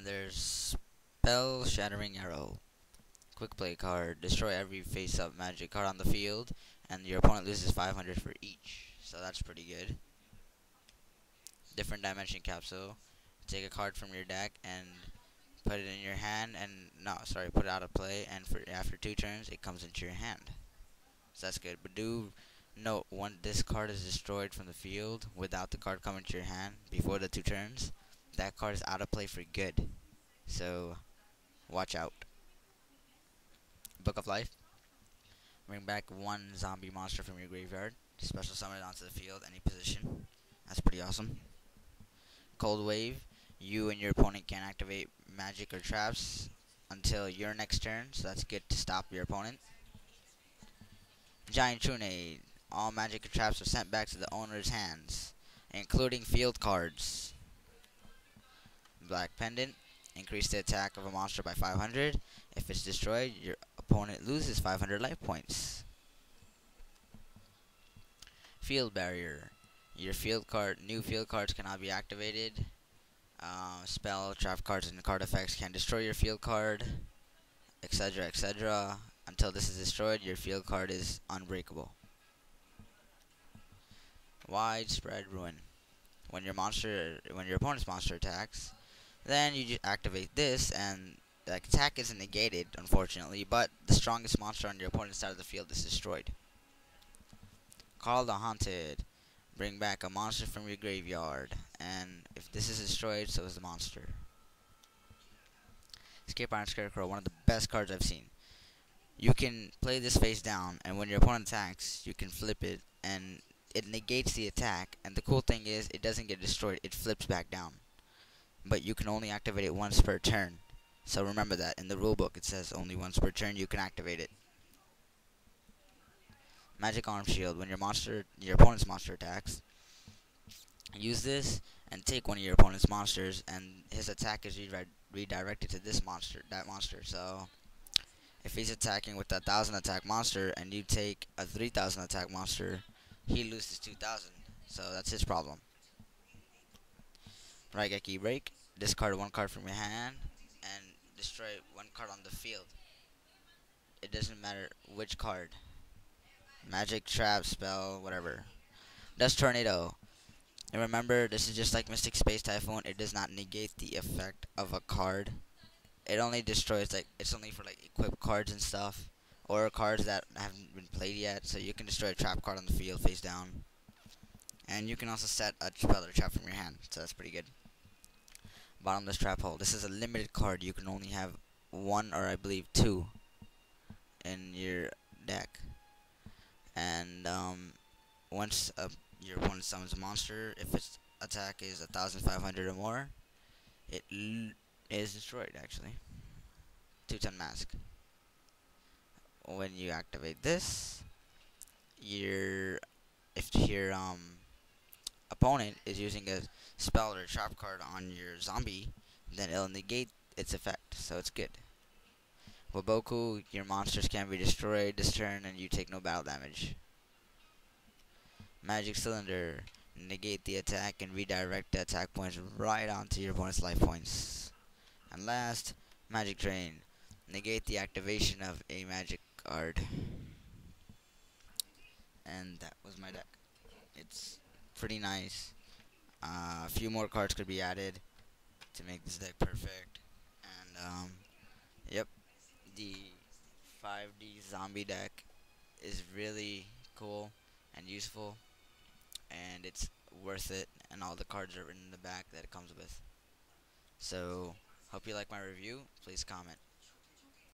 then there's Spell Shattering Arrow. Quick play card. Destroy every face-up magic card on the field, and your opponent loses 500 for each. So that's pretty good. Different Dimension Capsule. Take a card from your deck and put it in your hand, and put it out of play, and after 2 turns, it comes into your hand. So that's good. But do note, when this card is destroyed from the field without the card coming to your hand before the 2 turns, that card is out of play for good. So watch out. Book of Life. Bring back 1 zombie monster from your graveyard. Special summon it onto the field, any position. That's pretty awesome. Cold Wave. You and your opponent can't activate magic or traps until your next turn, so that's good to stop your opponent. Giant Trunade. All magic or traps are sent back to the owner's hands, including field cards. Black Pendant. Increase the attack of a monster by 500. If it's destroyed, your opponent loses 500 life points. Field Barrier. Your new field cards cannot be activated. Spell, trap cards, and card effects can destroy your field card, etc., etc. Until this is destroyed, your field card is unbreakable. Widespread Ruin. When your opponent's monster attacks, then you just activate this, and the attack isn't negated, unfortunately, but the strongest monster on your opponent's side of the field is destroyed. Call the Haunted. Bring back a monster from your graveyard, and if this is destroyed, so is the monster. Escape Iron Scarecrow, one of the best cards I've seen. You can play this face down, and when your opponent attacks, you can flip it, and it negates the attack, and the cool thing is, it doesn't get destroyed, it flips back down. But you can only activate it once per turn, so remember that. In the rulebook, it says only once per turn you can activate it. Magic Arm Shield. When your opponent's monster attacks, use this and take one of your opponent's monsters, and his attack is redirected to that monster. So if he's attacking with a 1,000 attack monster and you take a 3,000 attack monster, he loses 2,000. So that's his problem. Raigeki Break. Discard 1 card from your hand and destroy 1 card on the field. It doesn't matter which card. Magic, trap, spell, whatever. Dust Tornado. And remember, this is just like Mystic Space Typhoon. It does not negate the effect of a card. It only destroys, it's only for equipped cards and stuff, or cards that haven't been played yet. So you can destroy a trap card on the field face down, and you can also set a spell or trap from your hand. So that's pretty good. Bottomless Trap Hole. This is a limited card. You can only have 1 or I believe 2 in your deck. And once your opponent summons a monster, if its attack is 1,500 or more, it is destroyed, actually. 2-10 Mask. When you activate this, if your opponent is using a spell or a trap card on your zombie, then it'll negate its effect, so it's good. Waboku, your monsters can be destroyed this turn and you take no battle damage. Magic Cylinder. Negate the attack and redirect the attack points right onto your opponent's life points. And last, Magic Drain. Negate the activation of a magic card. And that was my deck. It's pretty nice. A few more cards could be added to make this deck perfect. And yep. The 5D zombie deck is really cool and useful, and it's worth it, and all the cards are written in the back that it comes with. So, hope you like my review. Please comment.